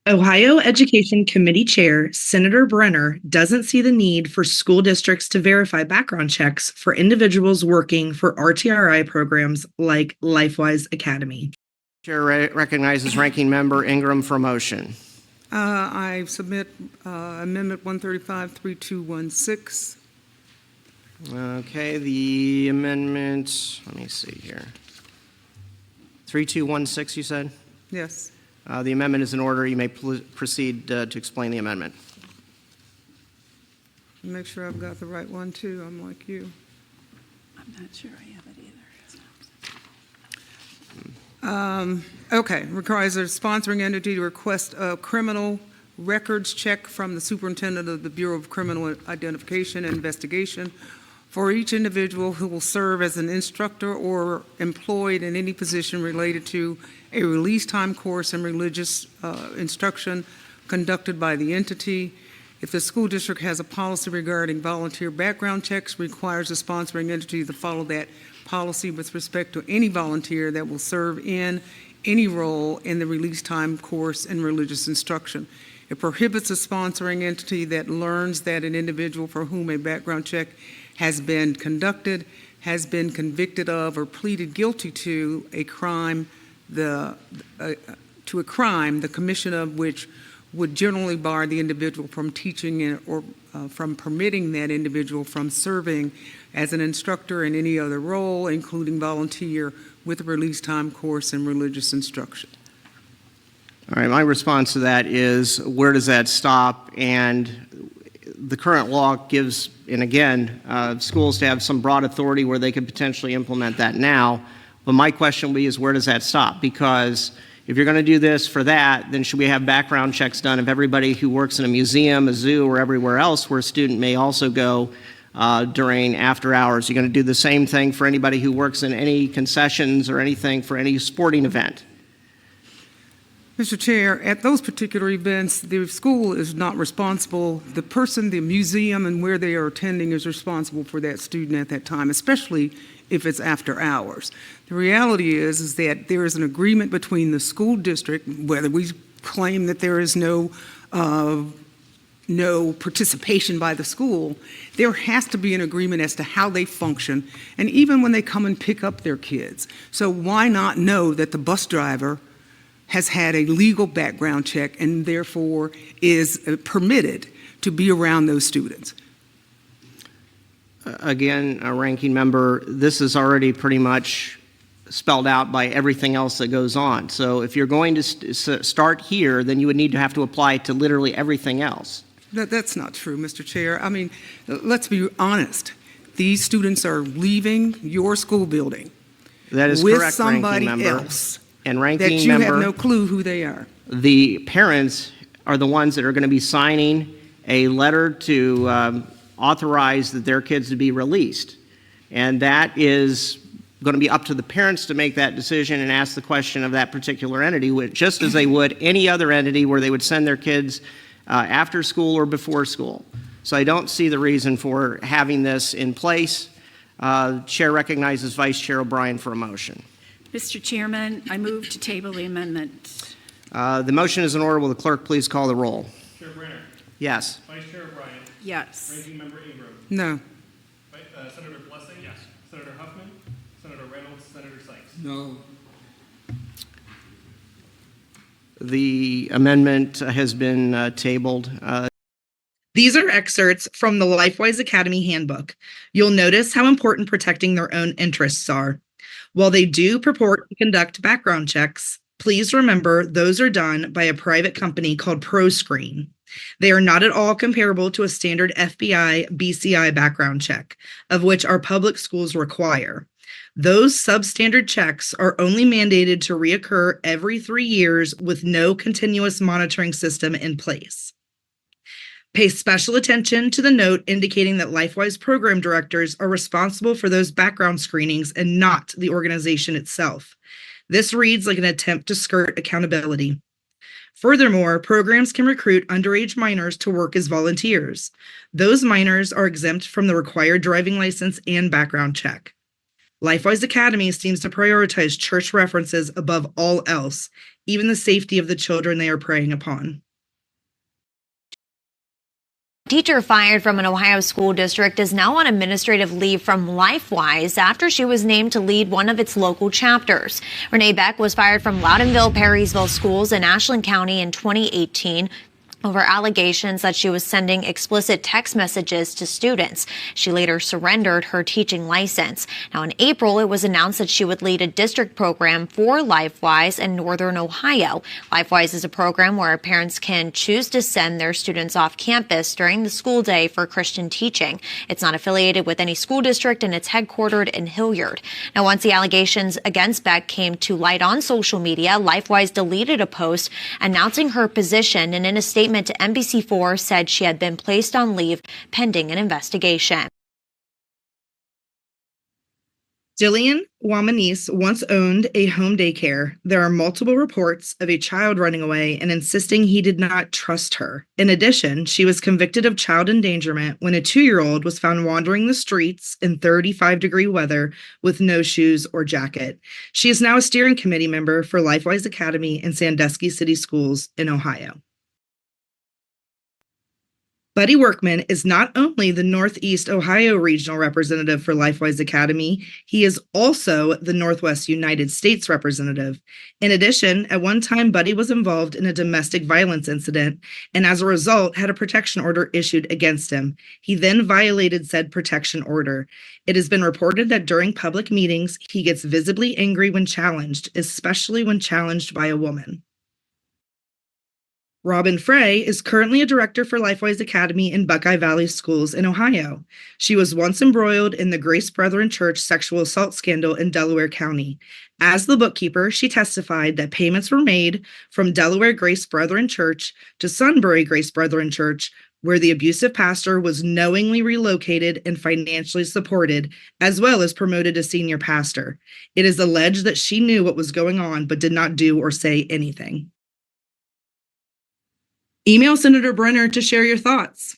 Ohio Education Committee Chair Senator Brenner doesn't see the need for school districts to verify background checks for individuals working for RTRI programs like LifeWise Academy. Chair recognizes Ranking Member Ingram for a motion. I submit Amendment 135-3216. Okay, the amendment, let me see here. 3216, you said? Yes. The amendment is in order. You may proceed to explain the amendment. Make sure I've got the right one, too. I'm like you. I'm not sure I have it either. Okay, requires a sponsoring entity to request a criminal records check from the superintendent of the Bureau of Criminal Identification and Investigation for each individual who will serve as an instructor or employed in any position related to a release time course in religious instruction conducted by the entity. If the school district has a policy regarding volunteer background checks, requires the sponsoring entity to follow that policy with respect to any volunteer that will serve in any role in the release time course in religious instruction. It prohibits a sponsoring entity that learns that an individual for whom a background check has been conducted, has been convicted of or pleaded guilty to a crime, the commission of which would generally bar the individual from teaching or from permitting that individual from serving as an instructor in any other role, including volunteer with a release time course in religious instruction. All right, my response to that is, where does that stop? And the current law gives, and again, schools to have some broad authority where they could potentially implement that now. But my question would be is, where does that stop? Because if you're going to do this for that, then should we have background checks done of everybody who works in a museum, a zoo, or everywhere else where a student may also go during after hours? You're going to do the same thing for anybody who works in any concessions or anything for any sporting event? Mr. Chair, at those particular events, the school is not responsible. The person, the museum, and where they are attending is responsible for that student at that time, especially if it's after hours. The reality is that there is an agreement between the school district, whether we claim that there is no participation by the school, there has to be an agreement as to how they function, and even when they come and pick up their kids. So why not know that the bus driver has had a legal background check and therefore is permitted to be around those students? Again, Ranking Member, this is already pretty much spelled out by everything else that goes on. So if you're going to start here, then you would need to have to apply to literally everything else. That's not true, Mr. Chair. I mean, let's be honest. These students are leaving your school building That is with correct, somebody Ranking Member. else And Ranking that you Member, have no clue who they are. the parents are the ones that are going to be signing a letter to authorize that their kids to be released. And that is going to be up to the parents to make that decision and ask the question of that particular entity, just as they would any other entity where they would send their kids after school or before school. So I don't see the reason for having this in place. Chair recognizes Vice Chair O'Brien for a motion. Mr. Chairman, I move to table the amendment. The motion is in order. Will the clerk please call the roll? Chair Brenner. Yes. Vice Chair O'Brien. Yes. Ranking Member Ingram. No. Senator Blessing. Yes. Senator Huffman. Senator Reynolds. Senator Sykes. No. The amendment has been tabled. These are excerpts from the LifeWise Academy handbook. You'll notice how important protecting their own interests are. While they do purport to conduct background checks, please remember those are done by a private company called ProScreen. They are not at all comparable to a standard FBI BCI background check, of which our public schools require. Those substandard checks are only mandated to reoccur every 3 years with no continuous monitoring system in place. Pay special attention to the note indicating that LifeWise program directors are responsible for those background screenings and not the organization itself. This reads like an attempt to skirt accountability. Furthermore, programs can recruit underage minors to work as volunteers. Those minors are exempt from the required driving license and background check. LifeWise Academy seems to prioritize church references above all else, even the safety of the children they are preying upon. Teacher fired from an Ohio school district is now on administrative leave from LifeWise after she was named to lead one of its local chapters. Renee Beck was fired from Loudonville Perrysville schools in Ashland County in 2018 over allegations that she was sending explicit text messages to students. She later surrendered her teaching license. Now, in April, it was announced that she would lead a district program for LifeWise in Northern Ohio. LifeWise is a program where parents can choose to send their students off campus during the school day for Christian teaching. It's not affiliated with any school district, and it's headquartered in Hilliard. Now, once the allegations against Beck came to light on social media, LifeWise deleted a post announcing her position, and in a statement to NBC4 said she had been placed on leave pending an investigation. Jillian Wamanis once owned a home daycare. There are multiple reports of a child running away and insisting he did not trust her. In addition, she was convicted of child endangerment when a 2-year-old was found wandering the streets in 35-degree weather with no shoes or jacket. She is now a steering committee member for LifeWise Academy in Sandusky City Schools in Ohio. Buddy Workman is not only the Northeast Ohio regional representative for LifeWise Academy, he is also the Northwest United States representative. In addition, at one time, Buddy was involved in a domestic violence incident and as a result had a protection order issued against him. He then violated said protection order. It has been reported that during public meetings, he gets visibly angry when challenged, especially when challenged by a woman. Robin Frey is currently a director for LifeWise Academy in Buckeye Valley Schools in Ohio. She was once embroiled in the Grace Brethren Church sexual assault scandal in Delaware County. As the bookkeeper, she testified that payments were made from Delaware Grace Brethren Church to Sunbury Grace Brethren Church, where the abusive pastor was knowingly relocated and financially supported, as well as promoted to senior pastor. It is alleged that she knew what was going on but did not do or say anything. Email Senator Brenner to share your thoughts.